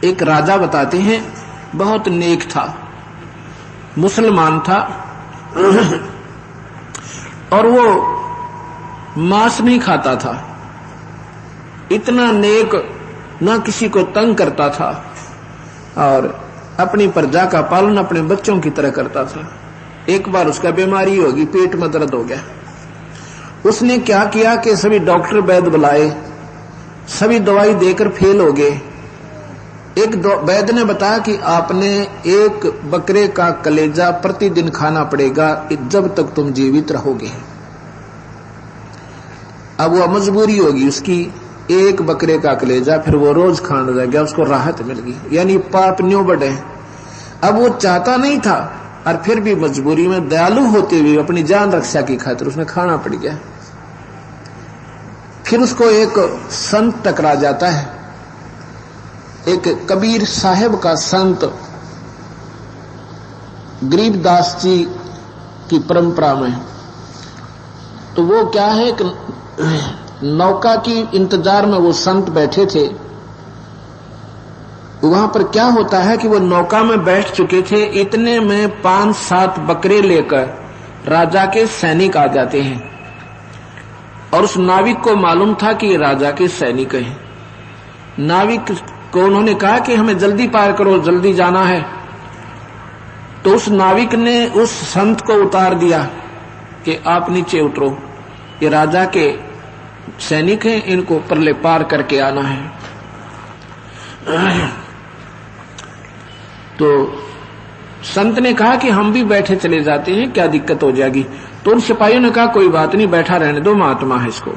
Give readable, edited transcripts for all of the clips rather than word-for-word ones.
एक राजा बताते हैं, बहुत नेक था, मुसलमान था और वो मांस नहीं खाता था। इतना नेक, ना किसी को तंग करता था और अपनी प्रजा का पालन अपने बच्चों की तरह करता था। एक बार उसका बीमारी होगी, पेट में दर्द हो गया। उसने क्या किया कि सभी डॉक्टर वैद्य बुलाए, सभी दवाई देकर फेल हो गए। एक वैद्य ने बताया कि आपने एक बकरे का कलेजा प्रतिदिन खाना पड़ेगा जब तक तुम जीवित रहोगे। अब वह मजबूरी होगी उसकी, एक बकरे का कलेजा फिर वो रोज खाने लग गया, उसको राहत मिल गई, यानी पाप न्यों बढ़े। अब वो चाहता नहीं था और फिर भी मजबूरी में दयालु होते हुए अपनी जान रक्षा की खातिर उसने खाना पड़ गया। फिर उसको एक संत टकरा जाता है, एक कबीर साहब का संत, गरीबदास जी की परंपरा में। तो वो क्या है कि नौका की इंतजार में वो संत बैठे थे। वहां पर क्या होता है कि वो नौका में बैठ चुके थे, इतने में 5-7 बकरे लेकर राजा के सैनिक आ जाते हैं और उस नाविक को मालूम था कि ये राजा के सैनिक हैं। नाविक को उन्होंने कहा कि हमें जल्दी पार करो, जल्दी जाना है। तो उस नाविक ने उस संत को उतार दिया कि आप नीचे उतरो, ये राजा के सैनिक हैं, इनको परले पार करके आना है। तो संत ने कहा कि हम भी बैठे चले जाते हैं, क्या दिक्कत हो जाएगी। तो उन सिपाहियों ने कहा कोई बात नहीं, बैठा रहने दो, महात्मा है इसको।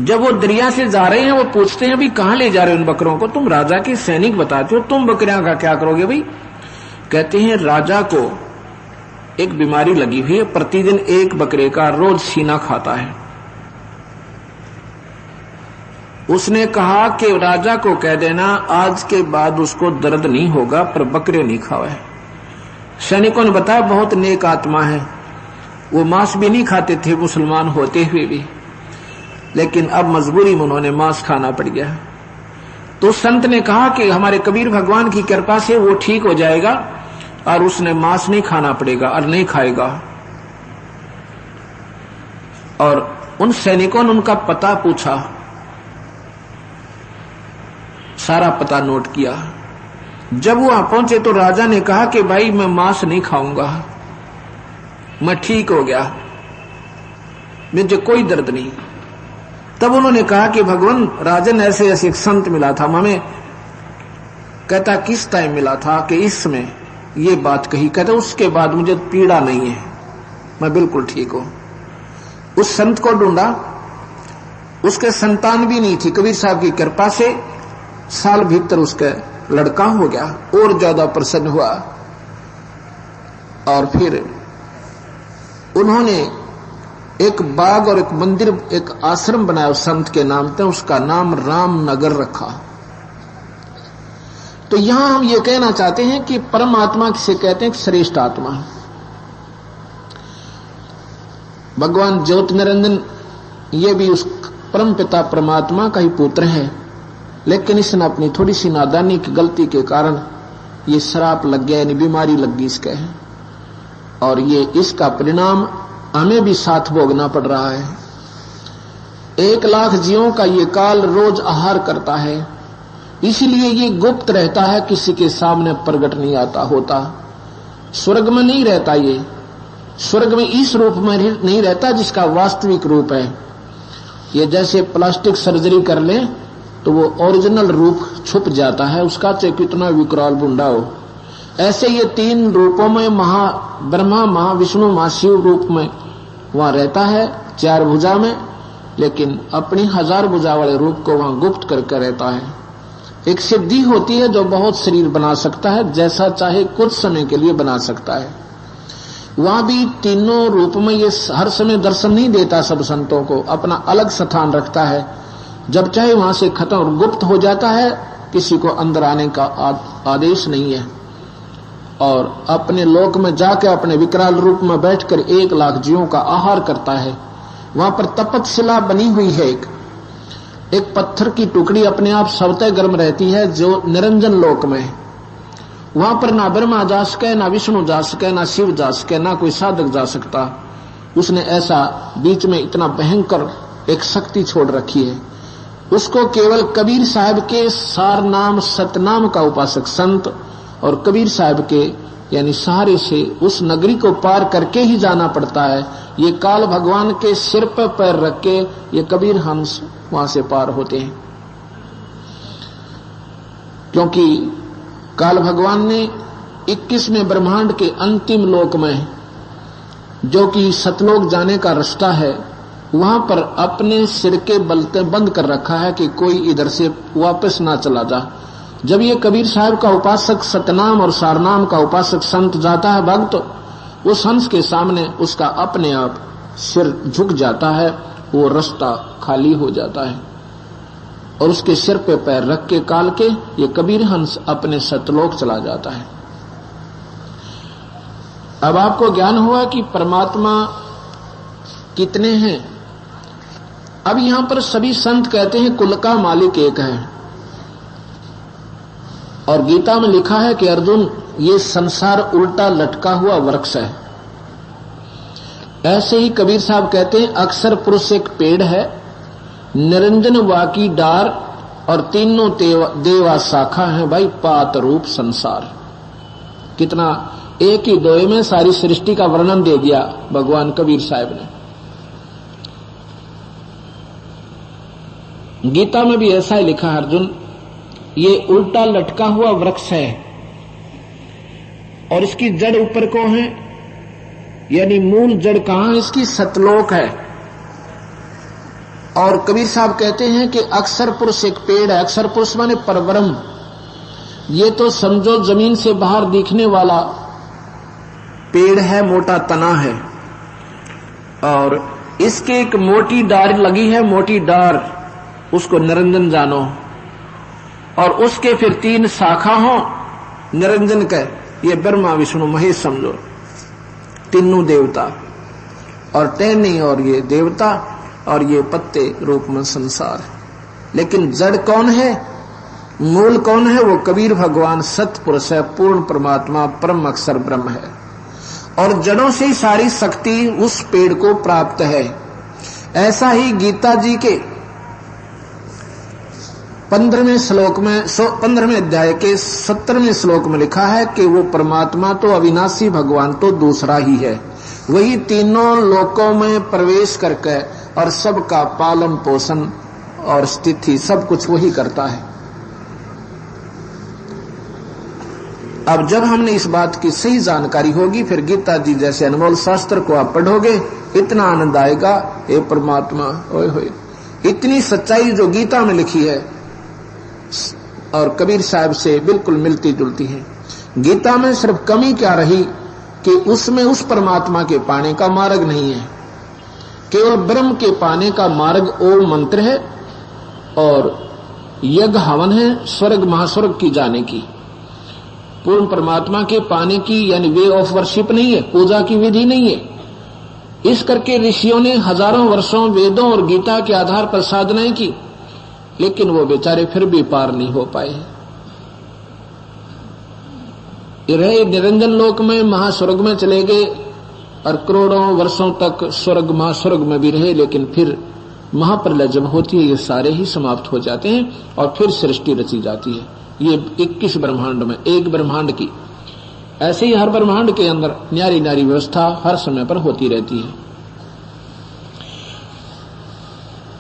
जब वो दरिया से जा रहे हैं, वो पूछते हैं अभी कहां ले जा रहे हो उन बकरों को, तुम राजा के सैनिक बताते हो, तुम बकरियां का क्या करोगे भाई। कहते हैं राजा को एक बीमारी लगी हुई है, प्रतिदिन एक बकरे का रोज सीना खाता है। उसने कहा कि राजा को कह देना आज के बाद उसको दर्द नहीं होगा, पर बकरे नहीं खावे। सैनिकों ने बताया बहुत नेक आत्मा है, वो मांस भी नहीं खाते थे मुसलमान होते हुए भी, लेकिन अब मजबूरी में उन्होंने मांस खाना पड़ गया। तो संत ने कहा कि हमारे कबीर भगवान की कृपा से वो ठीक हो जाएगा और उसने मांस नहीं खाना पड़ेगा और नहीं खाएगा। और उन सैनिकों ने उनका पता पूछा, सारा पता नोट किया। जब वहां पहुंचे तो राजा ने कहा कि भाई मैं मांस नहीं खाऊंगा, मैं ठीक हो गया, मुझे कोई दर्द नहीं। तब उन्होंने कहा कि भगवान राजन ऐसे ऐसे एक संत मिला था हमें, कहता किस टाइम मिला था कि इसमें ये बात कही। कहता उसके बाद मुझे पीड़ा नहीं है, मैं बिल्कुल ठीक हूं। उस संत को ढूंढा, उसके संतान भी नहीं थी, कबीर साहब की कृपा से साल भीतर उसका लड़का हो गया, और ज्यादा प्रसन्न हुआ। और फिर उन्होंने एक बाग और एक मंदिर, एक आश्रम बनाया उस संत के नाम पे, उसका नाम रामनगर रखा। तो यहां हम ये कहना चाहते हैं कि परमात्मा किसे कहते हैं, श्रेष्ठ आत्मा। भगवान ज्योति निरंजन ये भी उस परम पिता परमात्मा का ही पुत्र है, लेकिन इसने अपनी थोड़ी सी नादानी की गलती के कारण ये श्राप लग गया, यानी बीमारी लग गई इसके, और ये इसका परिणाम हमें भी साथ भोगना पड़ रहा है। 1 लाख जीवों का ये काल रोज आहार करता है, इसलिए ये गुप्त रहता है, किसी के सामने प्रकट नहीं आता होता। स्वर्ग में नहीं रहता, ये स्वर्ग में इस रूप में नहीं रहता जिसका वास्तविक रूप है। ये जैसे प्लास्टिक सर्जरी कर ले तो वो ओरिजिनल रूप छुप जाता है उसका, चाहे कितना विकराल बुंडा हो। ऐसे ये 3 रूपों में ब्रह्मा, महाविष्णु, महाशिव रूप में वहां रहता है, 4 भुजा में, लेकिन अपनी 1000 भुजा वाले रूप को वहां गुप्त करके रहता है। एक सिद्धि होती है जो बहुत शरीर बना सकता है, जैसा चाहे कुछ समय के लिए बना सकता है। वहां भी तीनों रूप में ये हर समय दर्शन नहीं देता, सब संतों को अपना अलग स्थान रखता है। जब चाहे वहां से खत्म और गुप्त हो जाता है, किसी को अंदर आने का आदेश नहीं है। और अपने लोक में जाकर अपने विकराल रूप में बैठकर 1 लाख जीवों का आहार करता है। वहां पर तपतशिला बनी हुई है एक, एक पत्थर की टुकड़ी अपने आप स्वतः गर्म रहती है जो निरंजन लोक में है। वहां पर ना ब्रह्मा जा सके, ना विष्णु जा सके, ना शिव जा सके, ना कोई साधक जा सकता। उसने ऐसा बीच में इतना भयंकर एक शक्ति छोड़ रखी है। उसको केवल कबीर साहब के सार नाम सतनाम का उपासक संत और कबीर साहब के यानी सहारे से उस नगरी को पार करके ही जाना पड़ता है। ये काल भगवान के सिर पर पैर रख के ये कबीर हंस वहां से पार होते हैं, क्योंकि काल भगवान ने 21वें ब्रह्मांड के अंतिम लोक में, जो कि सतलोक जाने का रास्ता है, वहां पर अपने सिर के बलते बंद कर रखा है कि कोई इधर से वापस ना चला जा। जब ये कबीर साहब का उपासक सतनाम और सारनाम का उपासक संत जाता है भक्त, उस हंस के सामने उसका अपने आप सिर झुक जाता है, वो रास्ता खाली हो जाता है और उसके सिर पे पैर रख के काल के ये कबीर हंस अपने सतलोक चला जाता है। अब आपको ज्ञान हुआ कि परमात्मा कितने हैं। अब यहां पर सभी संत कहते हैं कुल का मालिक एक है, और गीता में लिखा है कि अर्जुन ये संसार उल्टा लटका हुआ वृक्ष है। ऐसे ही कबीर साहब कहते हैं अक्षर पुरुष एक पेड़ है, निरंजन वाकी डार और तीनों देवा शाखा है, भाई पात रूप संसार। कितना एक ही दोहे में सारी सृष्टि का वर्णन दे दिया भगवान कबीर साहब ने। गीता में भी ऐसा ही लिखा है अर्जुन, ये उल्टा लटका हुआ वृक्ष है और इसकी जड़ ऊपर को है, यानी मूल जड़ कहां है इसकी? सतलोक है। और कबीर साहब कहते हैं कि अक्षर पुरुष एक पेड़ है। अक्षर पुरुष माने परब्रह्म। ये तो समझो जमीन से बाहर दिखने वाला पेड़ है, मोटा तना है, और इसके एक मोटी डार लगी है, मोटी डार, उसको निरंजन जानो, और उसके फिर 3 शाखा हो निरंजन के, ये ब्रह्मा विष्णु महेश समझो, तीनों देवता, और टहनी और ये देवता, और ये पत्ते रूप में संसार। लेकिन जड़ कौन है, मूल कौन है? वो कबीर भगवान सतपुरुष है, पूर्ण परमात्मा, परम अक्षर ब्रह्म है। और जड़ों से सारी शक्ति उस पेड़ को प्राप्त है। ऐसा ही गीता जी के 15वें श्लोक में 15वें अध्याय के 17वें श्लोक में लिखा है कि वो परमात्मा तो अविनाशी भगवान तो दूसरा ही है, वही तीनों लोकों में प्रवेश करके और सबका पालन पोषण और स्थिति सब कुछ वही करता है। अब जब हमने इस बात की सही जानकारी होगी, फिर गीता जी जैसे अनमोल शास्त्र को आप पढ़ोगे, इतना आनंद आएगा। हे परमात्मा, ओए होए, इतनी सच्चाई जो गीता में लिखी है और कबीर साहब से बिल्कुल मिलती जुलती है। गीता में सिर्फ कमी क्या रही कि उसमें उस परमात्मा के पाने का मार्ग नहीं है, केवल ब्रह्म के पाने का मार्ग ओम मंत्र है और यज्ञ हवन है, स्वर्ग महास्वर्ग की जाने की। पूर्ण परमात्मा के पाने की यानी वे ऑफ वर्शिप नहीं है, पूजा की विधि नहीं है। इस करके ऋषियों ने हजारों वर्षों वेदों और गीता के आधार पर साधनाएं की, लेकिन वो बेचारे फिर भी पार नहीं हो पाए। रहे निरंजन लोक में, महास्वर्ग में चले गए और करोड़ों वर्षों तक स्वर्ग महास्वर्ग में भी रहे, लेकिन फिर महाप्रलय जब होती है ये सारे ही समाप्त हो जाते हैं और फिर सृष्टि रची जाती है। ये 21 ब्रह्मांड में एक ब्रह्मांड की, ऐसे ही हर ब्रह्मांड के अंदर न्यारी न्यारी व्यवस्था हर समय पर होती रहती है।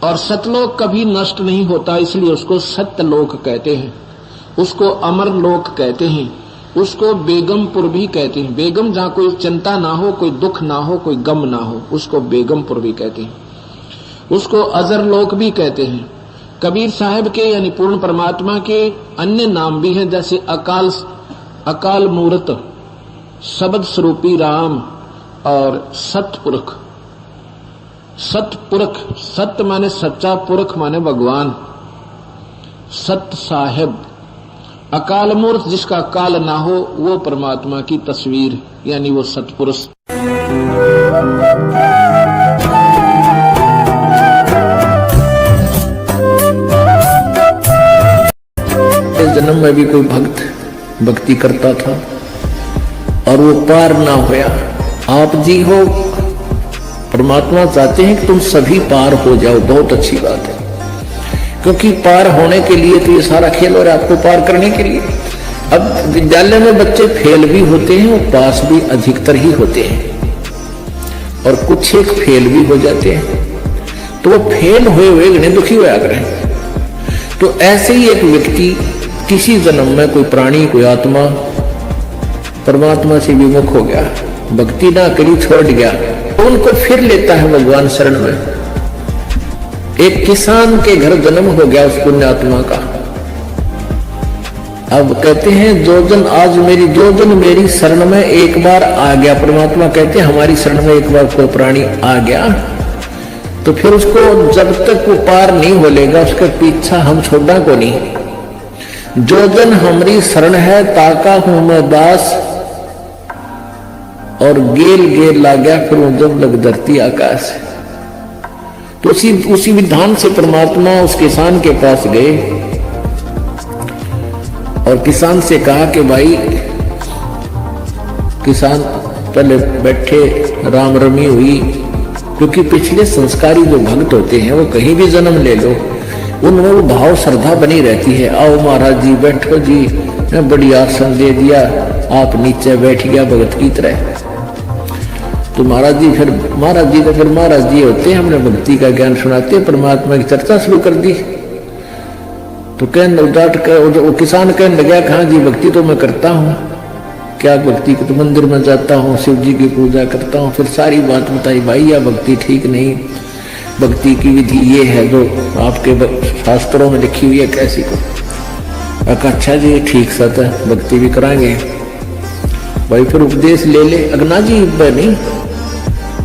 और सतलोक कभी नष्ट नहीं होता, इसलिए उसको सत्यलोक कहते हैं, उसको अमर लोक कहते हैं, उसको बेगमपुर भी कहते हैं। बेगम जहां कोई चिंता ना हो, कोई दुख ना हो, कोई गम ना हो, उसको बेगमपुर भी कहते हैं। उसको अजर लोक भी कहते हैं। कबीर साहब के यानी पूर्ण परमात्मा के अन्य नाम भी हैं, जैसे अकाल मूर्त, शब्द स्वरूपी राम और सतपुरख। सतपुरख, सत्य माने सच्चा, पुरख माने भगवान, सत्य साहेब। अकाल मूर्त जिसका काल ना हो, वो परमात्मा की तस्वीर यानी वो सतपुरुष। जन्म में भी कोई भक्त भक्ति करता था और वो पार ना होया। आप जी हो, परमात्मा चाहते हैं कि तुम सभी पार हो जाओ, बहुत अच्छी बात है, क्योंकि पार होने के लिए तो ये सारा खेल हो रहा है आपको पार करने के लिए। अब विद्यालय में बच्चे फेल भी होते हैं और पास भी अधिकतर ही होते हैं, और कुछ एक फेल भी हो जाते हैं, तो वो फेल हुए हुए इन्हें दुखी हुआ करें। तो ऐसे ही एक व्यक्ति किसी जन्म में कोई प्राणी, कोई आत्मा परमात्मा से विमुख हो गया, भक्ति ना करी, छोड़ गया, तो उनको फिर लेता है भगवान शरण में। एक किसान के घर जन्म हो गया उस पुण्यात्मा का। अब कहते हैं जो जन मेरी शरण में एक बार आ गया, परमात्मा कहते हैं हमारी शरण में एक बार कोई प्राणी आ गया तो फिर उसको जब तक वो पार नहीं हो लेगा उसका पीछा हम छोड़ना को नहीं। जो जन हमारी शरण है ताका हूं मैं दास, और गेल गेल ला गया फिर वो जब लग धरती आकाश। तो उसी विधान से परमात्मा उस किसान के पास गए और किसान से कहा कि भाई, किसान पहले बैठे, राम रमी हुई, क्योंकि पिछले संस्कारी जो भक्त होते हैं वो कहीं भी जन्म ले लो उनमें वो भाव श्रद्धा बनी रहती है। आओ महाराज जी बैठो जी, बड़ी आसन दे दिया, आप नीचे बैठ गया भगत की तरह। तो महाराज जी तो महाराज जी होते हैं, हमने भक्ति का ज्ञान सुनाते, परमात्मा की चर्चा शुरू कर दी। तो कहने उदाट कर वो किसान कहने लगा, हाँ जी भक्ति तो मैं करता हूँ, क्या भक्ति के तो मंदिर में जाता हूँ, शिव जी की पूजा करता हूँ। फिर सारी बात बताई, भाई यह भक्ति ठीक नहीं, भक्ति की विधि ये है जो आपके शास्त्रों में लिखी हुई है, कैसी को। अच्छा जी ठीक सत है, भक्ति भी कराएंगे भाई, फिर उपदेश ले ले। अगना जी नहीं,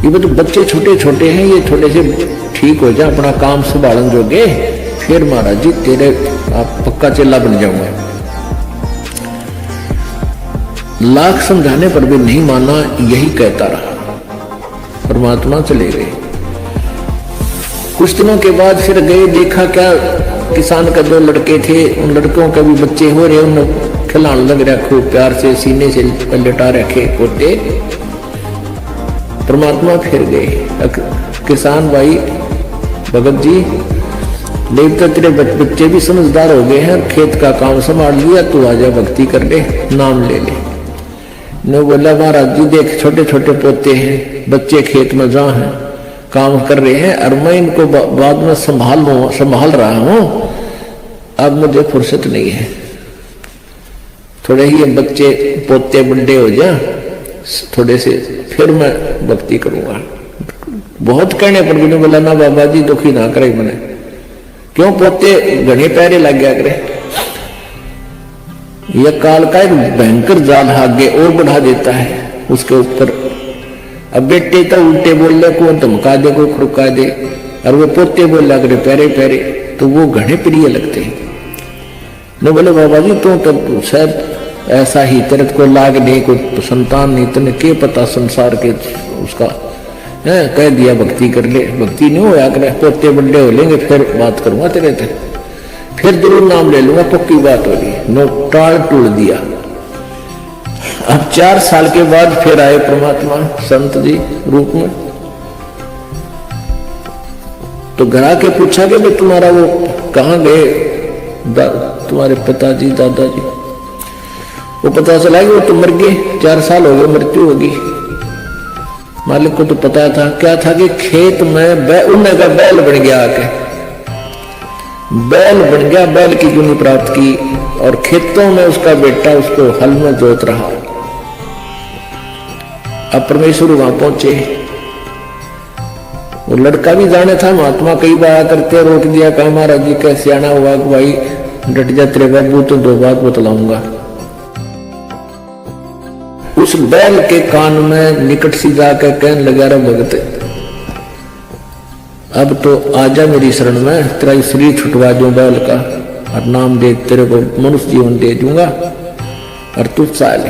ये तो बच्चे छोटे छोटे हैं, ये थोड़े से ठीक हो जाए, अपना काम संभालन जोगे, फिर महाराज जी तेरे आप पक्का चेला बन जाऊंगा। लाख समझाने पर भी नहीं माना, यही कहता रहा, परमात्मा चले गए। कुछ दिनों के बाद फिर गए, देखा क्या किसान का 2 लड़के थे, उन लड़कों के भी बच्चे हो रहे, उन खिलाने लग रहा, खूब प्यार से सीने से लटा रखे पोते। परमात्मा फिर गए, किसान भाई भगत जी देवता तेरे बच्चे भी समझदार हो गए हैं, खेत का काम संभाल लिया, तू आजा भक्ति कर ले, नाम ले ले। ने बोला महाराज जी देख छोटे छोटे पोते हैं, बच्चे खेत में जा हैं, काम कर रहे हैं, और मैं इनको बाद में संभाल रहा हूं, अब मुझे फुर्सत नहीं है, थोड़े ही बच्चे पोते बड़े हो जा, थोड़े से फिर मैं भक्ति करूंगा। बहुत कहने पर भी बोला ना बाबा जी दुखी ना करे मैंने, क्यों पोते घने पैरे लग गया करे। यह काल का एक भयंकर जाल आगे और बढ़ा देता है उसके ऊपर। अब बेटे तो उल्टे बोल ले, को धमका दे, को खुड़का दे, और वो पोते बोला करे पैरे पैरे, तो वो घने प्रिय लगते हैं। न बोले बाबा जी तो शायद ऐसा ही तेरे को लाग दे, कोई संतान नहीं, तेने के पता संसार के उसका है, कह दिया भक्ति कर ले, भक्ति नहीं होया करे, पोते बड़े हो लेंगे फिर बात करूंगा तेरे से, फिर जरूर नाम ले लूंगा, पक्की बात होगी। नो टाल टूट दिया। अब 4 साल के बाद फिर आए परमात्मा संत जी रूप में। तो घर आके पूछा कि भाई तुम्हारा वो कहाँ गए तुम्हारे पिताजी दादाजी। वो पता चला कि वो तो मर गए, 4 साल हो गए, मृत्यु होगी। मालिक को तो पता था, क्या था कि खेत में उन्हें का बैल बन गया, आके बैल बन गया, बैल की जुनी प्राप्त की, और खेतों में उसका बेटा उसको हल में जोत रहा। अब परमेश्वर वहां पहुंचे, वो लड़का भी जाने था, महात्मा कई बार करते रोक दिया, कहा महाराज जी कैसे आना हुआ कि भाई डट जा तेरे बाबू, तो 2 बात बतलाऊंगा। उस बैल के कान में निकट सी जाकर कहने लगा, रे भगत अब तो आजा मेरी शरण में, तेरा शरीर छुटवा दूं बैल का, और नाम दे तेरे को मनुष्य जीवन दे दूंगा, और तू चाल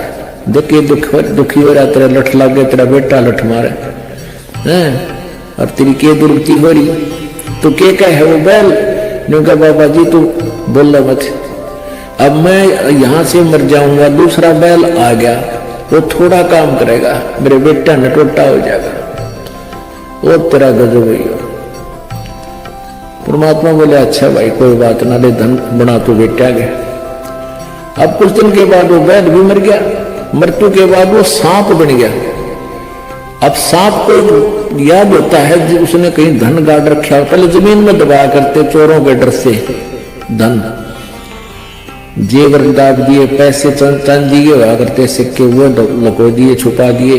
देखिए दुखी हो रहा, तेरा लठ लग गया, तेरा बेटा लठ मारे हैं, और तेरी के दुर्गति हो रही, तो के क्या है वो बैल ने कहा बाबा जी तू बोल मत, अब मैं यहां से मर जाऊंगा, दूसरा बैल आ गया, वो थोड़ा काम करेगा, मेरे बेटा नटोटा हो जाएगा, वो तेरा गजब हुई। परमात्मा बोले अच्छा भाई कोई बात ना, ले धन बना तो बेटा गया। अब कुछ दिन के बाद वो बैल भी मर गया, मृत्यु के बाद वो सांप बन गया। अब सांप को याद होता है जब उसने कहीं धन गाड़ रखा हो, पहले जमीन में दबाया करते चोरों के डर से, धन जेवर दाब दिए, पैसे चांदी के हुआ करते सिक्के, वो लको दिए, छुपा दिए।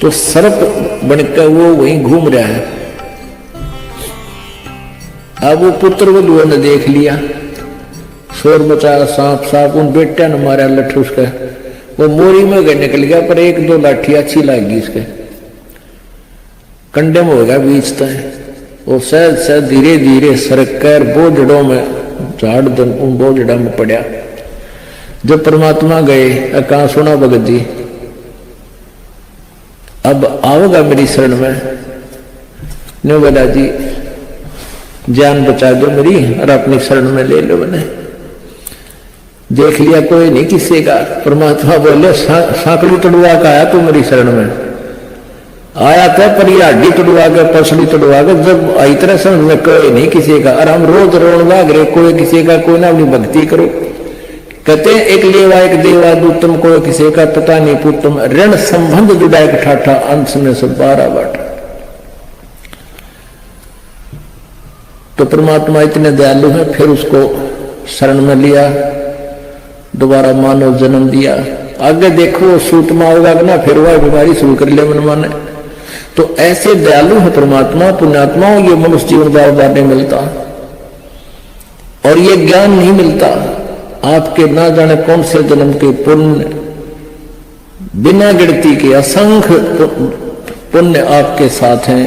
तो सर्प बनकर वो वहीं घूम रहा है। अब वो पुत्र वधुओं ने देख लिया, शोर मचाया, सांप सांप, उन बेटा ने मारा लठ उसका, वो मोरी में गए निकल गया, पर एक दो लाठी अच्छी लगी इसके, कंडे में हो गया बीच तक। वो सहज सहज धीरे धीरे सरक कर बोझड़ों में झाड़ उन बोझड़ा में पड़ा। जब परमात्मा गए, कहा सुना भगत जी अब आओगा मेरी शरण में? ने बोला जी जान बचा दो मेरी और अपनी शरण में ले लो। मैंने देख लिया कोई नहीं किसी का। परमात्मा बोले सांकड़ी तोड़वा का आया तू मेरी शरण में? आया था पर ये हड्डी तोड़वा के, पसली तोड़वा के, जब आई तरह समझ में कोई नहीं किसी का। और हम रोज रोन भाग रहे, कोई किसी का, कोई ना अपनी भक्ति करो। कहते हैं एक लेवा एक देवा दूतम, कोई किसी का पता नहीं पुतम, ऋण संबंध जुड़ा एक ठाठा, अंश में सब 12 बाटा। तो परमात्मा इतने दयालु है, फिर उसको शरण में लिया, दोबारा मानव जन्म दिया। आगे देखो सूतमा होगा ना, फिर वह बीमारी शुरू कर ले मन माने। तो ऐसे दयालु है परमात्मा। पुण्यात्माओं ये मनुष्य जीवन बार बार नहीं मिलता, और ये ज्ञान नहीं मिलता। आपके ना जाने कौन से जन्म के पुण्य, बिना गिनती के असंख्य पुण्य आपके साथ हैं,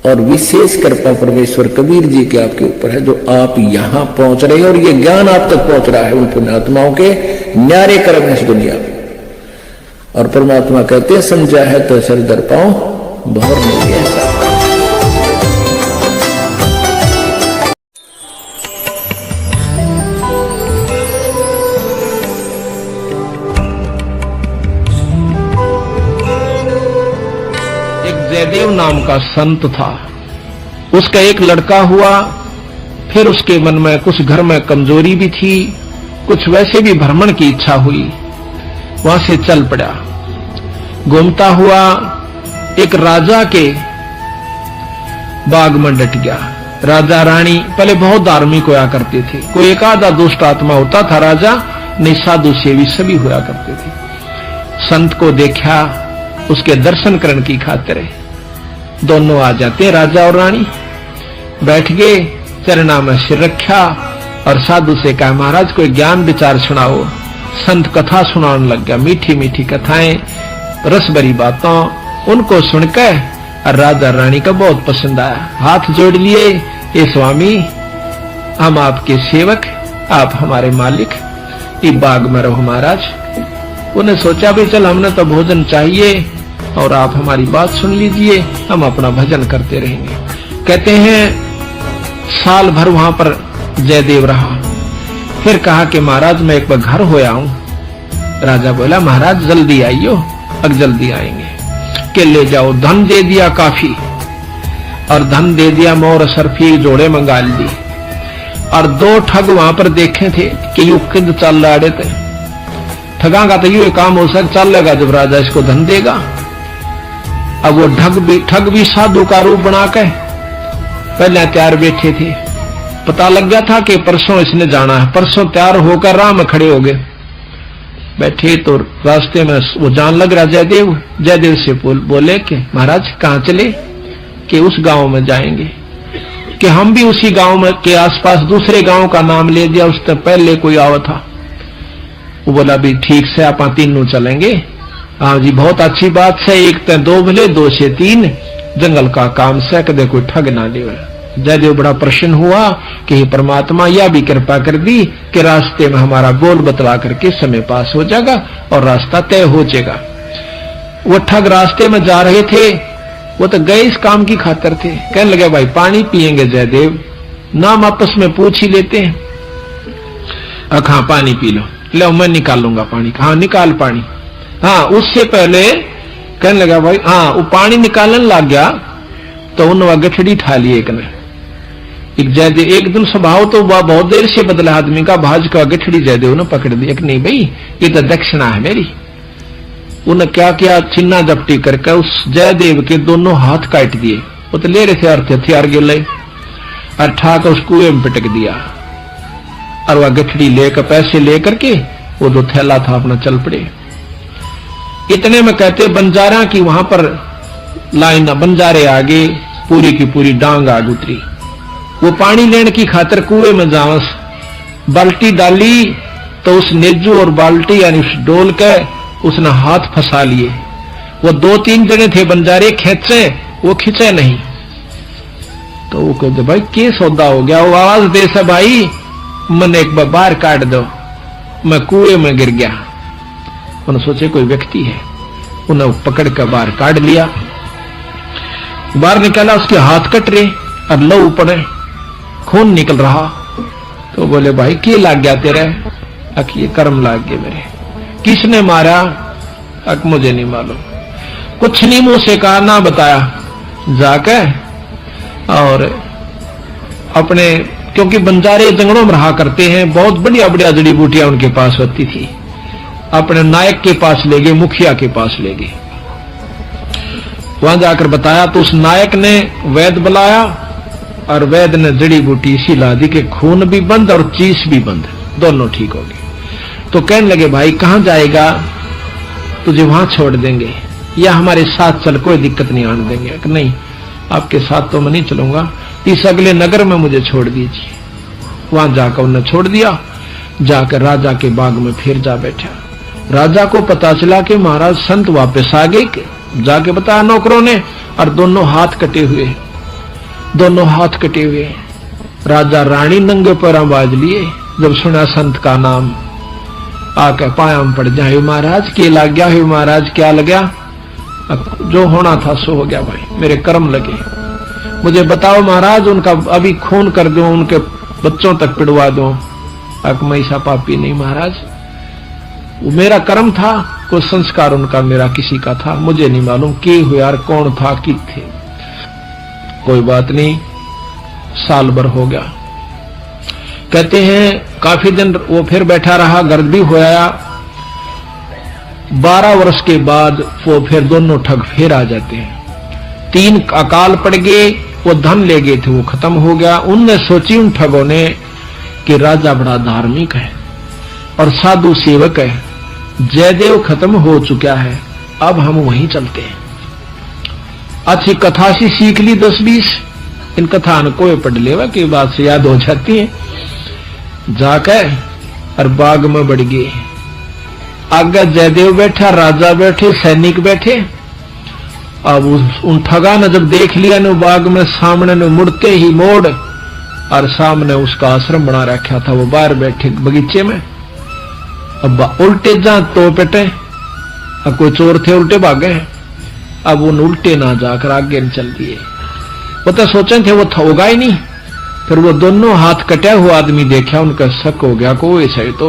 और विशेष कृपा परमेश्वर कबीर जी के आपके ऊपर है, जो आप यहां पहुंच रहे हैं, और ये ज्ञान आप तक पहुंच रहा है उन पुण्यात्माओं के न्यारे कर्म है इस दुनिया में। और परमात्मा कहते हैं समझा है तो सर दर पाओ बहुत नहीं गया। जयदेव नाम का संत था, उसका एक लड़का हुआ। फिर उसके मन में कुछ घर में कमजोरी भी थी, कुछ वैसे भी भ्रमण की इच्छा हुई, वहां से चल पड़ा। घूमता हुआ एक राजा के बाग में डट गया। राजा रानी पहले बहुत धार्मिक होया करते थे, कोई एक आधा दुष्ट आत्मा होता था राजा, नहीं साधु सेवी सभी होया करते थे। संत को देखा, उसके दर्शन करने की खातिर दोनों आ जाते हैं, राजा और रानी। बैठ गए, चरणा में सिर रखा और साधु से कहा महाराज कोई ज्ञान विचार सुनाओ। संत कथा सुनाने लग गया, मीठी मीठी कथाएं, रस भरी बातों। उनको सुनकर और राजा रानी का बहुत पसंद आया, हाथ जोड़ लिए, ये स्वामी हम आपके सेवक, आप हमारे मालिक, ये बाग में रहो महाराज। उन्हें सोचा भी चल हमने तो भोजन चाहिए और आप हमारी बात सुन लीजिए, हम अपना भजन करते रहेंगे। कहते हैं साल भर वहां पर जयदेव रहा। फिर कहा कि महाराज मैं एक बार घर होया हूं। राजा बोला महाराज जल्दी आइयो। अब जल्दी आएंगे। के ले जाओ, धन दे दिया काफी, और धन दे दिया, मोर सरफी जोड़े मंगा ली। और 2 ठग वहां पर देखे थे कि यू किद चल रहे थे। ठगा का तो यू काम हो सक चलेगा जब राजा इसको धन देगा। अब वो ठग भी साधु का रूप बनाकर पहले तैयार बैठे थे। पता लग गया था कि परसों इसने जाना है, परसों तैयार होकर राह में खड़े हो गए। बैठे तो रास्ते में वो जान लग रहा जयदेव से बोले कि महाराज कहाँ चले? कि उस गांव में जाएंगे। कि हम भी उसी गांव में के आसपास दूसरे गांव का नाम ले दिया, उससे पहले कोई आवा था। वो बोला भी ठीक से आप तीनों चलेंगे। हाँ जी बहुत अच्छी बात है, 1 से 2 भले 2 से 3 जंगल का काम से कदे कोई ठग ना ले। जयदेव बड़ा प्रसन्न हुआ कि हे परमात्मा यह भी कृपा कर दी कि रास्ते में हमारा बोल बतला करके समय पास हो जाएगा और रास्ता तय हो जाएगा। वो ठग रास्ते में जा रहे थे, वो तो गए इस काम की खातिर थे। कहने लगे भाई पानी पिएंगे जयदेव, नाम आपस में पूछ ही लेते हैं। हाँ पानी पी लो, लो मैं निकालूंगा पानी। हाँ निकाल पानी। हाँ उससे पहले कहने लगा भाई, हाँ वो पानी निकालने लग गया तो उन्होंने गठड़ी ठा ली एक ने। एक दिन स्वभाव तो वह बहुत देर से बदला आदमी का, भाज का गठड़ी जयदेव ने पकड़ दी। नहीं भाई ये तो दक्षिणा है मेरी। उन्हें क्या किया, छिन्ना जपटी करके उस जयदेव के दोनों हाथ काट दिए। वो तो ले रहे थे अर्थ हथियार गिले और ठाक उस कुएं में पिटक दिया। और वह गठड़ी लेकर पैसे लेकर के वो जो थैला था अपना चल पड़े। इतने में कहते बंजारा की वहां पर लाइन, बंजारे आगे पूरी की पूरी डांग आग उतरी। वो पानी लेने की खातर कुएं में जावस, बाल्टी डाली तो उस नेजू और बाल्टी यानी उस डोल के उसने हाथ फंसा लिए। वो 2-3 जने थे बंजारे, खेचे वो खींचे नहीं। तो वो कहते भाई क्या सौदा हो गया। वो आवाज दे सा भाई मन एक बार बाहर काट दो, मैं कुएं में गिर गया। उन्होंने सोचे कोई व्यक्ति है, उन्हें पकड़ कर बाहर काट लिया। बाहर निकाला, उसके हाथ कट रहे और लहू पड़े, खून निकल रहा। तो बोले भाई क्या लाग गया तेरे? अक ये कर्म लाग गए मेरे। किसने मारा? अक मुझे नहीं मालूम, कुछ नहीं मुंह से कहा, ना बताया। जाकर और अपने, क्योंकि बंजारे जंगलों में रहा करते हैं, बहुत बढ़िया बढ़िया जड़ी बूटियां उनके पास होती थी, अपने नायक के पास ले गए, मुखिया के पास ले गए। वहां जाकर बताया तो उस नायक ने वैद बुलाया और वैद ने जड़ी बूटी इसी ला दी कि खून भी बंद और चीस भी बंद, दोनों ठीक हो गए। तो कहने लगे भाई कहां जाएगा? तुझे वहां छोड़ देंगे या हमारे साथ चल, कोई दिक्कत नहीं आने देंगे। नहीं आपके साथ तो मैं नहीं चलूंगा, इस अगले नगर में मुझे छोड़ दीजिए। वहां जाकर उन्हें छोड़ दिया। जाकर राजा के बाग में फिर जा बैठा। राजा को पता चला कि महाराज संत वापस आ गए। जाके बताया नौकरों ने, और दोनों हाथ कटे हुए, दोनों हाथ कटे हुए। राजा रानी नंगे पैरों बाज लिए। जब सुना संत का नाम, आके पाया में पड़ जाए, महाराज क्या लग गया है? महाराज क्या लग गया? जो होना था सो हो गया भाई, मेरे कर्म लगे। मुझे बताओ महाराज, उनका अभी खून कर दो, उनके बच्चों तक पिड़वा दो। अक मैं ऐसा पापी नहीं महाराज, वो मेरा कर्म था, कोई संस्कार उनका मेरा किसी का था, मुझे नहीं मालूम कि हुआ और कौन था कि थे। कोई बात नहीं, साल भर हो गया। कहते हैं काफी दिन वो फिर बैठा रहा, गर्द भी होया। 12 वर्ष के बाद वो फिर दोनों ठग फिर आ जाते हैं। 3 अकाल पड़ गए, वो धन ले गए थे, वो खत्म हो गया। उनने सोची उन ठगों ने कि राजा बड़ा धार्मिक है और साधु सेवक है, जयदेव खत्म हो चुका है, अब हम वहीं चलते हैं। अच्छी कथा सी सीख ली 10-20, इन कथा न कोई पढ़ लेवा की बात से याद हो जाती है। जाकर और बाग में बढ़ गए। आगे जयदेव बैठा, राजा बैठे, सैनिक बैठे। अब उन ठगा ने जब देख लिया न बाग में सामने ने, मुड़ते ही मोड़ और सामने उसका आश्रम बना रखा था, वो बाहर बैठे बगीचे में। अब उल्टे जा तो पेटे, अब कोई चोर थे उल्टे भागे। अब उन उल्टे ना जाकर आगे चल दिए। वो तो सोचे थे वो होगा ही नहीं। फिर वो दोनों हाथ कटा हुआ आदमी देखा, उनका शक हो गया कोई सही तो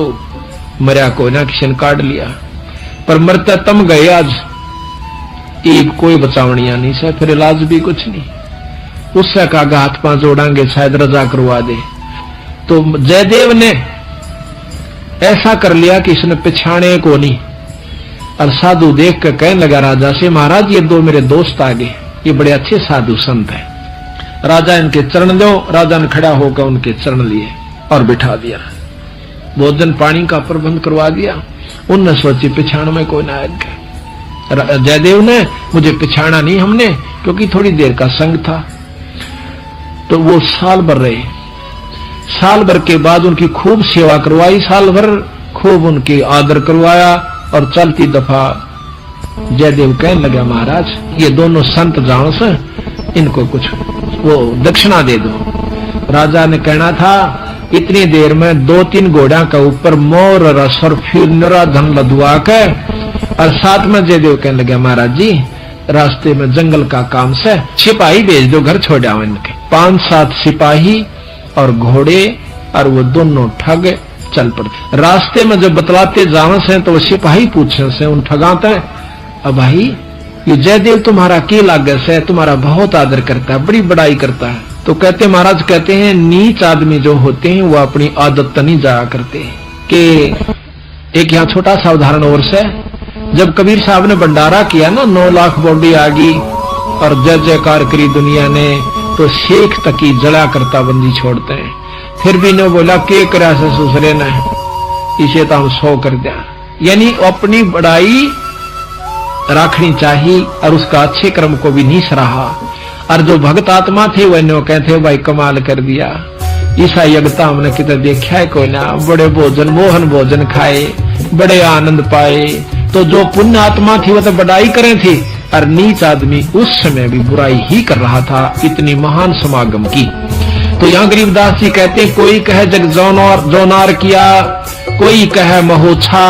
मरिया, कोई ना किसी ने काट लिया। पर मरता तम गए आज, एक कोई बचावनिया नहीं से, फिर इलाज भी कुछ नहीं। उससे कहा हाथ पांव जोड़ांगे, शायद रजा करवा दे। तो जयदेव ने ऐसा कर लिया कि इसने पिछाने को नहीं। और साधु देख कर कहने लगा राजा से, महाराज ये 2 मेरे दोस्त आ गए, ये बड़े अच्छे साधु संत हैं, राजा इनके चरण दो। राजा ने खड़ा होकर उनके चरण लिए और बिठा दिया। भोजन पानी का प्रबंध करवा दिया। उनने सोची पिछाण में कोई ना आएगा। जयदेव ने मुझे पिछाड़ा नहीं हमने, क्योंकि थोड़ी देर का संग था। तो वो साल भर रहे। साल भर के बाद उनकी खूब सेवा करवाई, साल भर खूब उनकी आदर करवाया। और चलती दफा जयदेव कहने लगा, महाराज ये दोनों संत जान से, इनको कुछ वो दक्षिणा दे दो। राजा ने कहना था इतनी देर में 2-3 घोड़ा का ऊपर मोर रस और फिर नरा धन लदवा के। और साथ में जयदेव कहने लगे, महाराज जी रास्ते में जंगल का काम से सिपाही भेज दो, घर छोड़ आओ इनके। 5-7 सिपाही और घोड़े और वो दोनों ठग चल पड़ते। रास्ते में जब बतलाते जावन से तो वो सिपाही पूछे से उन ठगाते, अब भाई ये जयदेव तुम्हारा के लागे से, तुम्हारा बहुत आदर करता है, बड़ी बड़ाई करता है। तो कहते महाराज कहते हैं नीच आदमी जो होते हैं वो अपनी आदत नहीं जाया करते। कि एक यहाँ छोटा सा उदाहरण और से, जब कबीर साहब ने भंडारा किया ना, 9 लाख बॉडी आ गई और जय जयकार करी दुनिया ने, तो शेख तक ही जला करता बंदी छोड़ते हैं। फिर भी ने बोला के करा से सुसरे ने, इसे तो हम 100 कर दिया। यानी अपनी बड़ाई रखनी चाहिए और उसका अच्छे कर्म को भी नहीं सराहा। और जो भक्त आत्मा थे वह कहते भाई कमाल कर दिया, ईसा यज्ञता हमने कितने देखा है कोई ना, बड़े भोजन मोहन भोजन खाए, बड़े आनंद पाए। तो जो पुण्य आत्मा थी वह तो बड़ाई करे थी, और नीच आदमी उस समय भी बुराई ही कर रहा था, इतनी महान समागम की। तो यहाँ गरीबदास जी कहते कोई कहे जग जोनार किया, कोई कहे महोछा,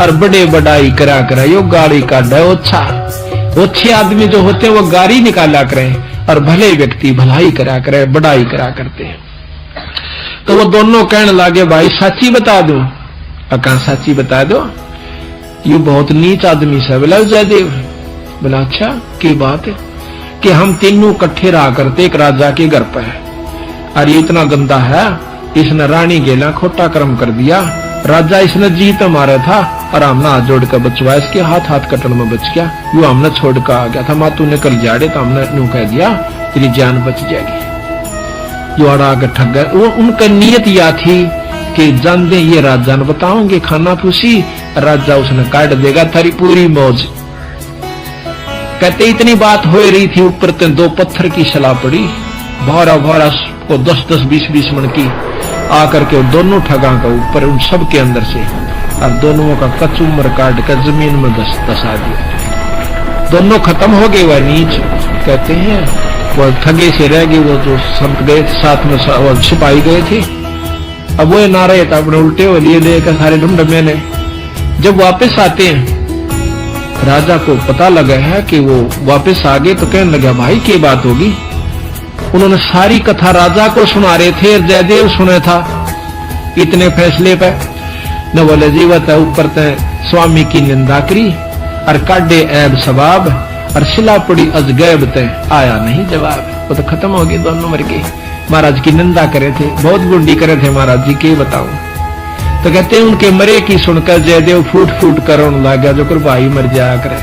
और बड़े बड़ाई करा करे यो गाड़ी का डोछा। अच्छे आदमी जो होते हैं वो गाड़ी निकाला करें, और भले व्यक्ति भलाई करा करे, बड़ाई करा करते हैं। तो वो दोनों कहने लगे भाई सच्ची बता दो। कहा सच्ची बता दो, ये बहुत नीच आदमी से। बोला जयदेव, बोला अच्छा की बात है? कि हम तीनों इकट्ठे रहा करते एक राजा के घर पर, और ये इतना गंदा है, इसने रानी गेला खोटा कर्म कर दिया। राजा इसने जीत मारा था और हमने हाथ जोड़ कर बचवाया, इसके हाथ कटन में बच गया। यो हमने छोड़ कर आ गया था, माँ तूने कल जाड़े तो हमने यूं कह दिया तेरी जान बच जाएगी। जो अड़ा के ठग गए, वो उनका नियत यह थी कि जान दे ये राजा ने बताओगे खाना पूछी, राजा उसने काट देगा थारी पूरी मौज। कहते इतनी बात हो रही थी, ऊपर ते 2 पत्थर की सलाह पड़ी, भारा भारा को 10-10 20-20 मन की आकर के दोनों ठगा का ऊपर उन सब के अंदर से, और दोनों का कचूमर काट कर जमीन में दसा दिया। दोनों खत्म हो गए। वह नीच कहते हैं वो ठगे से रह गए, वो जो संत गए साथ में वो सिपाही गए थे, अब वो ना रहे तो अपने उल्टे हो लिए लेकर सारे ढूंढ मैंने। जब वापस आते हैं राजा को पता लगा है कि वो वापस आ गए, तो कहने लगा भाई क्या बात होगी। उन्होंने सारी कथा राजा को सुना रहे थे, जयदेव सुने था इतने फैसले पे। न बोले जीवत है ऊपर ते स्वामी की निंदा करी, और काटे ऐब सबाब, और शिला पड़ी अजगैब ते आया नहीं जवाब। वो तो खत्म हो गए, दोनों मर गए। महाराज की निंदा करे थे, बहुत गुंडी करे थे महाराज जी, के बताऊं। तो कहते हैं उनके मरे की सुनकर जयदेव फूट फूट कर रोने लगा, जो कर भाई मर जाया करे।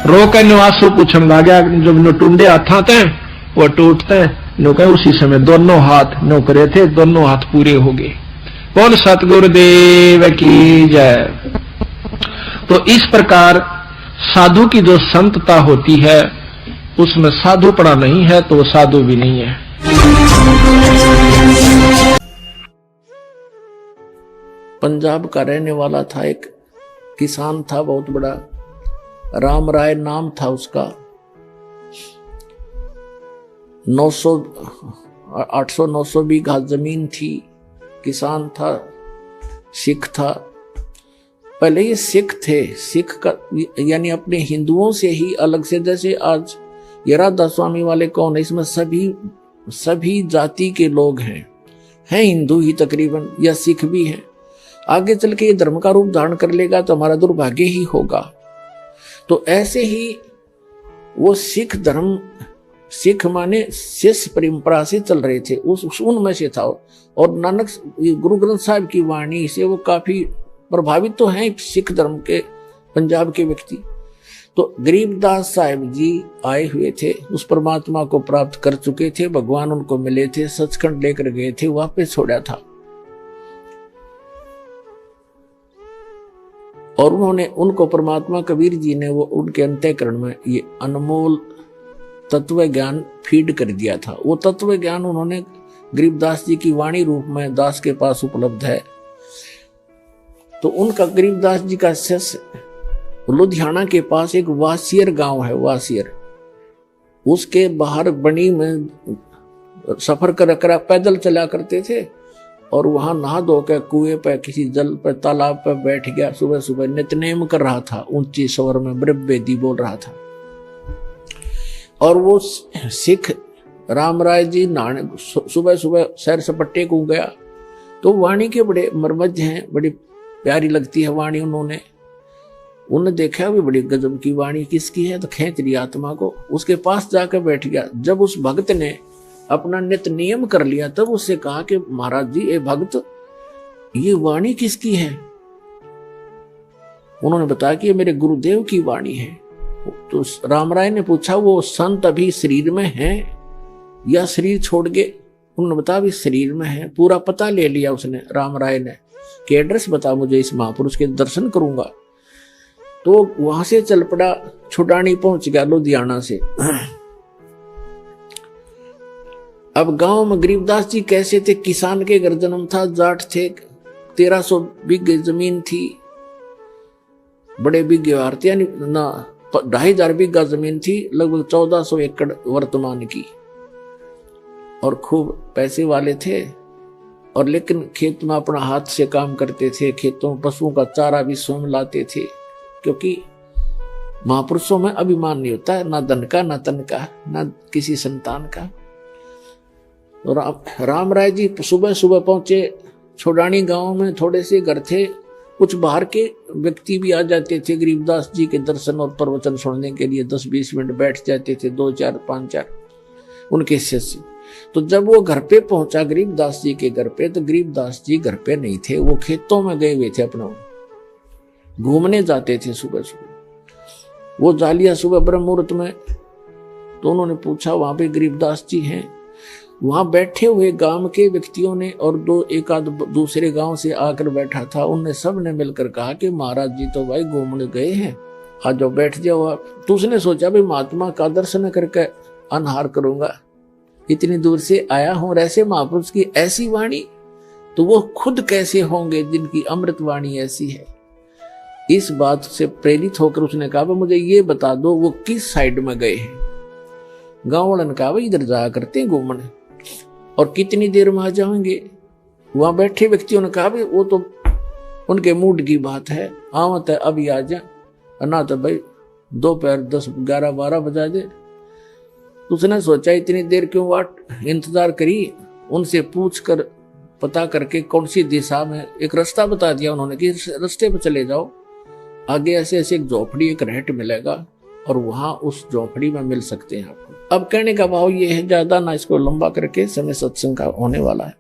रो कर निवासु पूछने लगा, जब नो टूंडे हाथा थे वो टूटते नो कहे उसी समय दोनों हाथ नो करे थे, दोनों हाथ पूरे हो गए। बोल सतगुरुदेव की जय। तो इस प्रकार साधु की जो संतता होती है उसमें साधु पड़ा नहीं है तो वो साधु भी नहीं है। पंजाब का रहने वाला था, एक किसान था बहुत बड़ा, राम राय नाम था उसका। 800-900 बीघा जमीन थी, किसान था, सिख था। पहले ये सिख थे, सिख का यानी अपने हिंदुओं से ही अलग से, जैसे आज ये राधा स्वामी वाले कौन है, इसमें सभी जाति के लोग हैं हिंदू ही तकरीबन, या सिख भी हैं। आगे चल के ये धर्म का रूप धारण कर लेगा तो हमारा दुर्भाग्य ही होगा। तो ऐसे ही वो सिख धर्म, सिख माने शिष्य परंपरा से चल रहे थे, उनमें से था। और नानक गुरु ग्रंथ साहिब की वाणी से वो काफी प्रभावित तो हैं सिख धर्म के, पंजाब के व्यक्ति। तो गरीबदास साहिब जी आए हुए थे, उस परमात्मा को प्राप्त कर चुके थे, भगवान उनको मिले थे, सचखंड लेकर गए थे, वापस छोड़ा था। और उन्होंने उनको परमात्मा कबीर जी ने वो उनके अंतःकरण में ये अनमोल तत्व ज्ञान फीड कर दिया था। वो तत्व ज्ञान उन्होंने गरीबदास जी की वाणी रूप में दास के पास उपलब्ध है। तो उनका गरीबदास जी का शिष्य लुधियाना के पास एक वासियर गांव है, वासियर, उसके बाहर बनी में सफर कर पैदल चला करते थे, और वहां नहा धो के कुएं पे किसी जल पे तालाब पे बैठ गया। सुबह सुबह नित्यनेम कर रहा था, ऊंची स्वर में ब्रह्मवेदी बोल रहा था। और वो सिख राम राय जी नहाने सुबह सुबह सैर सपट्टे को गया, तो वाणी के बड़े मर्मज्ज हैं, बड़ी प्यारी लगती है वाणी। उन्होंने देखा भी बड़ी गजब की वाणी किसकी है, तो खींच लिया आत्मा को, उसके पास जाकर बैठ गया। जब उस भक्त ने अपना नित्य नियम कर लिया तब उससे कहा कि महाराज जी, ये भक्त, ये वाणी किसकी है? उन्होंने बताया कि ये मेरे गुरुदेव की वाणी है। तो राम राय ने पूछा, वो संत अभी शरीर में है या शरीर छोड़ गए? उन्होंने बताया अभी शरीर में है। पूरा पता ले लिया उसने, राम राय ने, कि एड्रेस बता मुझे, इस महापुरुष के दर्शन करूंगा। तो वहां से चल पड़ा, छुटानी पहुंच गया लुधियाना से। अब गांव में गरीबदास जी कैसे थे? किसान के घर जन्म था, जाट थे, 1300 बीघे जमीन थी, बड़े बीघे भारतीय यानी ना 2500 बीघा जमीन थी, लगभग 1400 एकड़ वर्तमान की, और खूब पैसे वाले थे। और लेकिन खेत में अपना हाथ से काम करते थे, खेतों पशुओं का चारा भी स्वयं लाते थे, क्योंकि महापुरुषों में अभिमान नहीं होता है, ना धन का, ना तन का, ना किसी संतान का। तो राम राय जी सुबह सुबह पहुंचे छोड़ानी गांव में। थोड़े से घर थे, कुछ बाहर के व्यक्ति भी आ जाते थे गरीबदास जी के दर्शन और प्रवचन सुनने के लिए, 10-20 मिनट बैठ जाते थे, 2-4, 5-4 उनके शिष्य। तो जब वो घर पे पहुंचा गरीबदास जी के घर पे, तो गरीबदास जी घर पे नहीं थे, वो खेतों में गए हुए थे, अपना घूमने जाते थे सुबह सुबह। वो जालिया सुबह ब्रह्म मुहूर्त में। तो उन्होंने पूछा, वहां पे गरीबदास जी हैं? वहां बैठे हुए गांव के व्यक्तियों ने और एक आध दूसरे गांव से आकर बैठा था, उनने सब ने मिलकर कहा कि महाराज जी तो भाई घूमने गए हैं, आज जाओ बैठ जाओ आप। तो उसने सोचा भाई महात्मा का दर्शन करके अनहार करूंगा, इतनी दूर से आया हूं, और ऐसे महापुरुष की ऐसी वाणी, तो वो खुद कैसे होंगे जिनकी अमृत वाणी ऐसी है। इस बात से प्रेरित होकर उसने कहा, मुझे ये बता दो वो किस साइड में गए हैं। गांव वालों ने कहा, इधर जाया करते हैं घूमने, और कितनी देर में आ जाएंगे? वहां बैठे व्यक्तियों ने कहा, वो तो उनके मूड की बात है, आवत है अभी आ जा, ना तो भाई दोपहर 10, 11, 12 बजा दे। उसने सोचा इतनी देर क्यों वाट इंतजार करी, उनसे पूछ कर पता करके कौन सी दिशा में, एक रास्ता बता दिया उन्होंने कि रास्ते पर चले जाओ, आगे ऐसे ऐसे एक झोपड़ी, एक रहट मिलेगा, और वहां उस झोपड़ी में मिल सकते हैं आपको। अब कहने का भाव ये है, ज्यादा ना इसको लंबा करके, समय सत्संग का होने वाला है।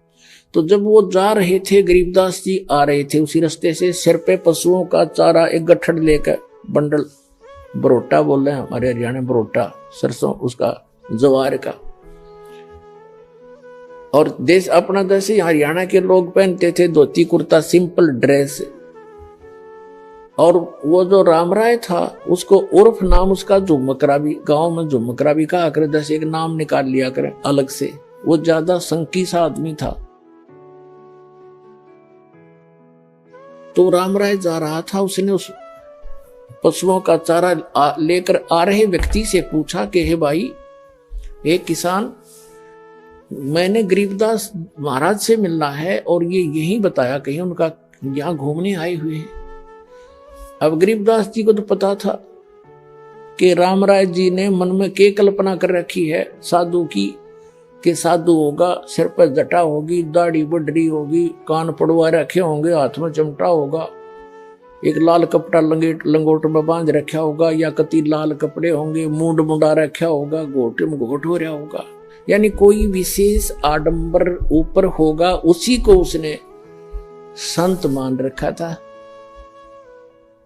तो जब वो जा रहे थे, गरीबदास जी आ रहे थे उसी रास्ते से, सिर पे पशुओं का चारा एक गठड़ लेकर, बंडल, बरोटा बोल रहे हैं हमारे हरियाणा, बरोटा सरसों उसका, जवार का। और देश अपना जैसे हरियाणा के लोग पहनते थे धोती कुर्ता, सिंपल ड्रेस। और वो जो राम राय था, उसको उर्फ नाम उसका झुमकरा भी, गांव में झुमकरा भी कहा करे, जैसे एक नाम निकाल लिया करे अलग से। वो ज्यादा संकी सा आदमी था। तो राम राय जा रहा था, उसने उस पशुओं का चारा लेकर आ रहे व्यक्ति से पूछा कि हे भाई, एक किसान, मैंने गरीबदास महाराज से मिलना है, और ये यही बताया कहीं उनका यहाँ घूमने आए हुए हैं। अब गरीबदास जी को तो पता था कि राम राय जी ने मन में क्या कल्पना कर रखी है साधु की, कि साधु होगा, सिर पर जटा होगी, दाढ़ी बढ़ी होगी, कान पड़वा रखे होंगे, हाथ में चमटा होगा, एक लाल कपड़ा लंगोट में बांध रखा होगा, या कति लाल कपड़े होंगे, मूंड मुंडा रखा होगा, घोटे में घोट हो रहा होगा, यानी कोई विशेष आडंबर ऊपर होगा, उसी को उसने संत मान रखा था।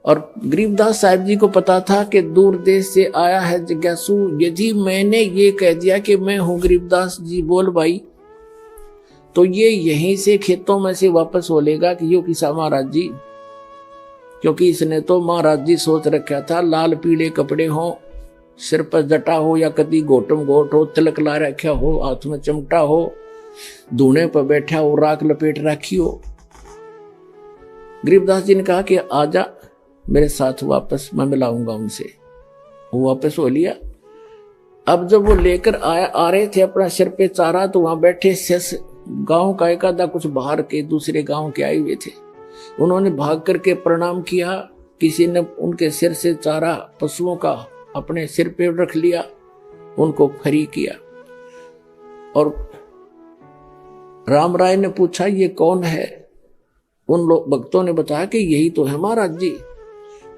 और गरीबदास साहिब जी को पता था कि दूर देश से आया है जिज्ञासु, यदि मैंने ये कह दिया कि मैं हूं गरीबदास जी, बोल भाई, तो ये यहीं से खेतों में से वापस बोलेगा कि यो किसा महाराज जी, क्योंकि इसने तो महाराज जी सोच रखा था लाल पीले कपड़े हो, सिर पर जटा हो, या कभी घोटम घोट हो, तिलक ला रखा हो, हाथ में चमटा हो, धूने पर बैठा हो, राख लपेट रखी हो। गरीबदास जी ने कहा कि आजा मेरे साथ वापस, मैं मिलाऊंगा उनसे। वो वापस हो लिया। अब जब वो लेकर आ रहे थे अपना सिर पे चारा, तो वहां बैठे शिष्य गांव का एक आधा कुछ बाहर के दूसरे गांव के आए हुए थे। उन्होंने भाग करके प्रणाम किया, किसी ने उनके सिर से चारा पशुओं का अपने सिर पे रख लिया, उनको फ्री किया। और राम राय ने पूछा ये कौन है? उन लोग भक्तों ने बताया कि यही तो है महाराज जी।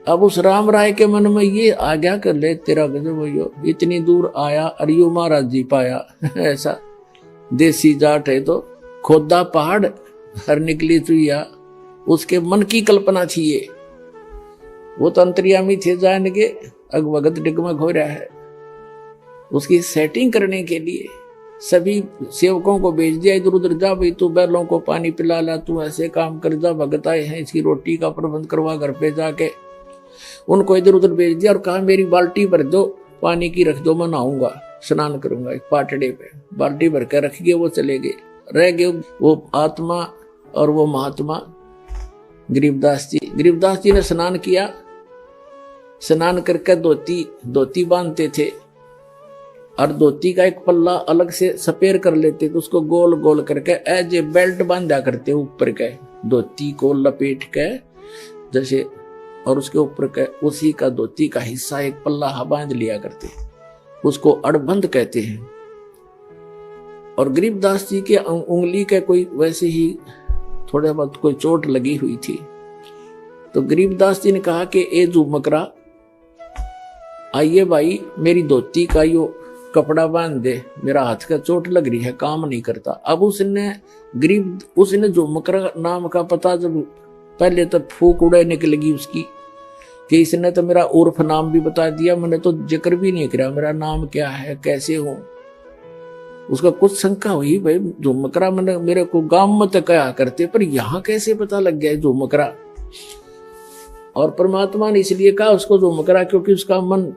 अब उस राम राय के मन में ये आ गया कर ले तेरा गजब भैया, इतनी दूर आया और यू महाराज जी पाया। ऐसा देसी जाट है तो खोदा पहाड़ हर निकली चुईया, उसके मन की कल्पना थी ये। वो तो अंतर्यामी थे जान के अगवगत डिगमग हो रहा है। उसकी सेटिंग करने के लिए सभी सेवकों को भेज दिया, इधर उधर जा भाई, तू बैलों को पानी पिला ला, तू ऐसे काम कर जा, भगत आए हैं इसकी रोटी का प्रबंध करवा घर पे जाके। उनको इधर उधर भेज दिया और कहा मेरी बाल्टी भर दो, पानी की रख दो, मैं नहाऊंगा, स्नान करूंगा। एक पाटड़े पे बाल्टी भर कर रख गए, वो चले गए। रह गए वो आत्मा और वो महात्मा गरीबदास जी। गरीबदास जी ने स्नान किया, स्नान करके धोती बांधते थे और धोती का एक पल्ला अलग से सपेर कर लेते, तो उसको गोल गोल करके एज ए बेल्ट बांधा करते ऊपर के, धोती को लपेट के जैसे, और उसके ऊपर के उसी का धोती का हिस्सा एक पल्ला बांध लिया करते, उसको अड़बंद कहते हैं। और गरीबदास जी के उंगली के कोई वैसे ही थोड़ा बहुत कोई चोट लगी हुई थी, तो गरीबदास जी ने कहा कि ए झुमकरा, आइए भाई मेरी धोती का यो कपड़ा बांध दे, मेरा हाथ का चोट लग रही है, काम नहीं करता। अब उसने झुमकरा नाम का पता जब पहले तो फूक उड़े निकलेगी उसकी कि इसने तो मेरा उर्फ नाम भी बता दिया, मैंने तो जिक्र भी नहीं किया मेरा नाम क्या है, कैसे हूं। उसका कुछ शंका हुई, भाई झुमकरा मैंने मेरे को गांव में तो कहा करते, पर यहां कैसे पता लग गया झुमकरा। और परमात्मा ने इसलिए कहा उसको झुमकरा क्योंकि उसका मन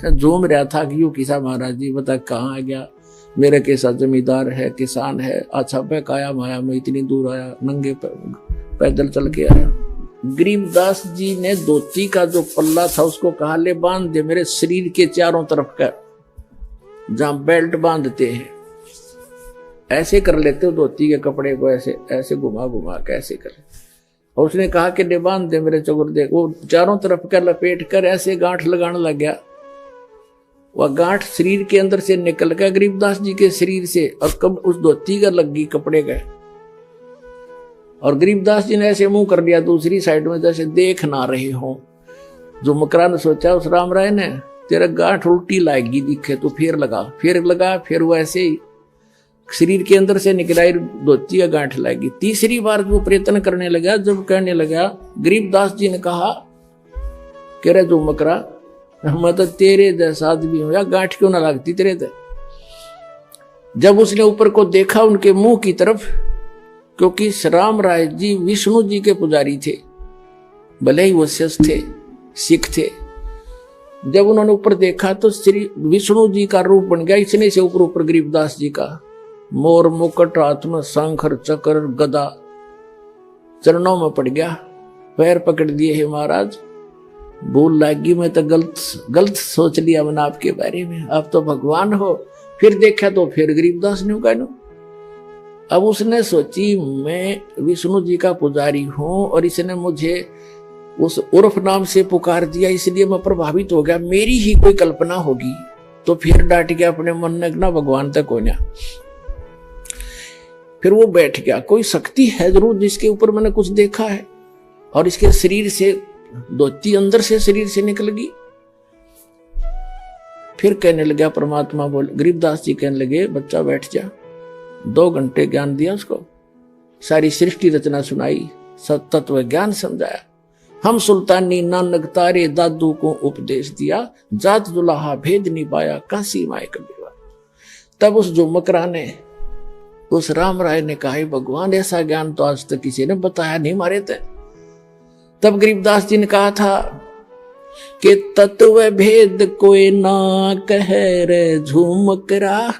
झूम रहा था कि यू किसा महाराज जी बता कहाँ आ गया, मेरे के साथ जमींदार है, किसान है, अच्छा बहकाया माया में इतनी दूर आया, नंगे पैदल चल के आया। गरीबदास जी ने धोती का जो पल्ला था उसको कहा ले बांध दे मेरे शरीर के चारों तरफ का, जहां बेल्ट बांधते हैं ऐसे कर लेते हो धोती के कपड़े को, ऐसे ऐसे घुमा घुमा के ऐसे कर। और उसने कहा कि ले बांध दे मेरे चौगर दे, वो चारों तरफ का लपेट कर ऐसे गांठ लगाने लग गया। वह गांठ शरीर के अंदर से निकल गया गरीबदास जी के शरीर से, और कब उस धोती का लग गई कपड़े का। और गरीबदास जी ने ऐसे मुंह कर लिया दूसरी साइड में जैसे देख ना रहे हो। झुमकरा ने सोचा उस राम राय ने तेरा गांठ उल्टी लाएगी दिखे तो फिर लगा, फिर वो ऐसे ही शरीर के अंदर से निकलाई धोती का गांठ लाएगी। तीसरी बार वो प्रयत्न करने लगा, जब कहने लगा गरीबदास जी ने कहा कह रहे झुमकरा मैं तो तेरे जैसा आदमी हूं, या गांठ क्यों ना लगती तेरे ते। जब उसने ऊपर को देखा उनके मुंह की तरफ, क्योंकि राम राय जी विष्णु जी के पुजारी थे, भले ही वो शिष्य थे, सिख थे। जब उन्होंने ऊपर देखा तो श्री विष्णु जी का रूप बन गया इतने से ऊपर गरीबदास जी का, मोर मुकुट हाथ में शंखर चक्र गदा, चरणों में पड़ गया, पैर पकड़ दिए है महाराज, भूल लागी, मैं तो गलत सोच लिया मैंने आपके बारे में, आप तो भगवान हो। फिर देखा तो फिर गरीबदास ने कहना, अब उसने सोची मैं विष्णु जी का पुजारी हूं और इसने मुझे उस उर्फ नाम से पुकार दिया, इसलिए मैं प्रभावित हो गया, मेरी ही कोई कल्पना होगी। तो फिर डांट गया अपने मन ने ना भगवान तक हो ना। फिर वो बैठ गया, कोई शक्ति है जरूर जिसके ऊपर मैंने कुछ देखा है, और इसके शरीर से धोती अंदर से शरीर से निकल गई। फिर कहने लगा परमात्मा बोल, गरीबदास जी कहने लगे बच्चा बैठ जा। 2 घंटे ज्ञान दिया उसको, सारी सृष्टि रचना सुनाई, तत्व ज्ञान समझाया। हम सुल्तानी नानक तारे दादू को उपदेश दिया, जात दुल्हा भेद नहीं पाया काशी माए कबीरवा। तब उस झुमकरा ने, उस राम राय ने कहा भगवान ऐसा ज्ञान तो आज तक किसी ने बताया नहीं मारे थे। तब गरीबदास जी ने कहा था कि तत्व भेद कोई ना कह रे झुमकरा,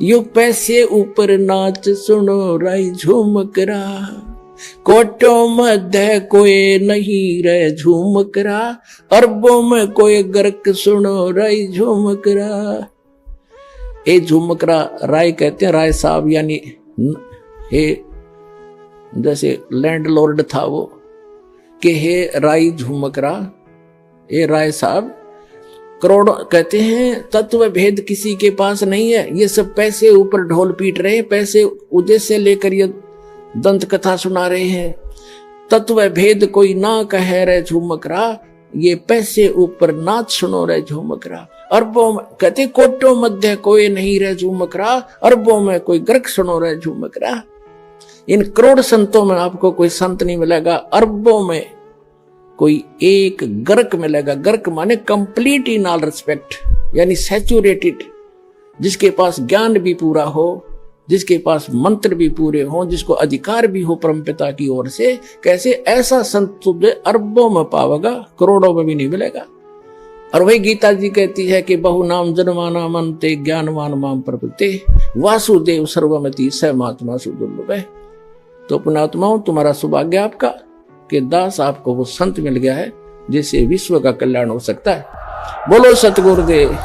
यू पैसे ऊपर नाच सुनो राई झुमकरा, कोटों मध्य कोई नहीं रे झुमकरा, अरबों में कोई गर्क सुनो राई झुमकरा। ए झुमकरा राय कहते हैं, राय साहब यानी हे जैसे लैंडलॉर्ड था वो, कि हे राय झुमकरा, ए राय साहब करोड़ों कहते हैं तत्व भेद किसी के पास नहीं है। ये सब पैसे ऊपर ढोल पीट रहे हैं, पैसे उद्देश्य लेकर ये दंत कथा सुना रहे हैं। तत्व भेद कोई ना कहे रे झूमकरा, ये पैसे ऊपर नाच सुनो रे झूमकरा। अरबों में कहते कोटों मध्य कोई नहीं रे झूमकरा, अरबों में कोई गर्क सुनो रे झूमकरा। इन करोड़ संतों में आपको कोई संत नहीं मिलेगा, अरबों में कोई एक गर्क मिलेगा। गर्क माने कंप्लीट इन ऑल रिस्पेक्ट, यानी सैचुरेटेड, जिसके पास ज्ञान भी पूरा हो, जिसके पास मंत्र भी पूरे हो, जिसको अधिकार भी हो परमपिता की ओर से। कैसे ऐसा संत तुझे अरबों में पावेगा, करोड़ों में भी नहीं मिलेगा। और वही गीता जी कहती है कि बहु नाम जन्माना मनते ज्ञानवान माम प्रपते, वासुदेव सर्वमति स महात्मा सुदुर्लभ है। तो पुण्यात्माओं, तुम्हारा सौभाग्य आपका कि दास आपको वो संत मिल गया है जिससे विश्व का कल्याण हो सकता है। बोलो सतगुरुदेव।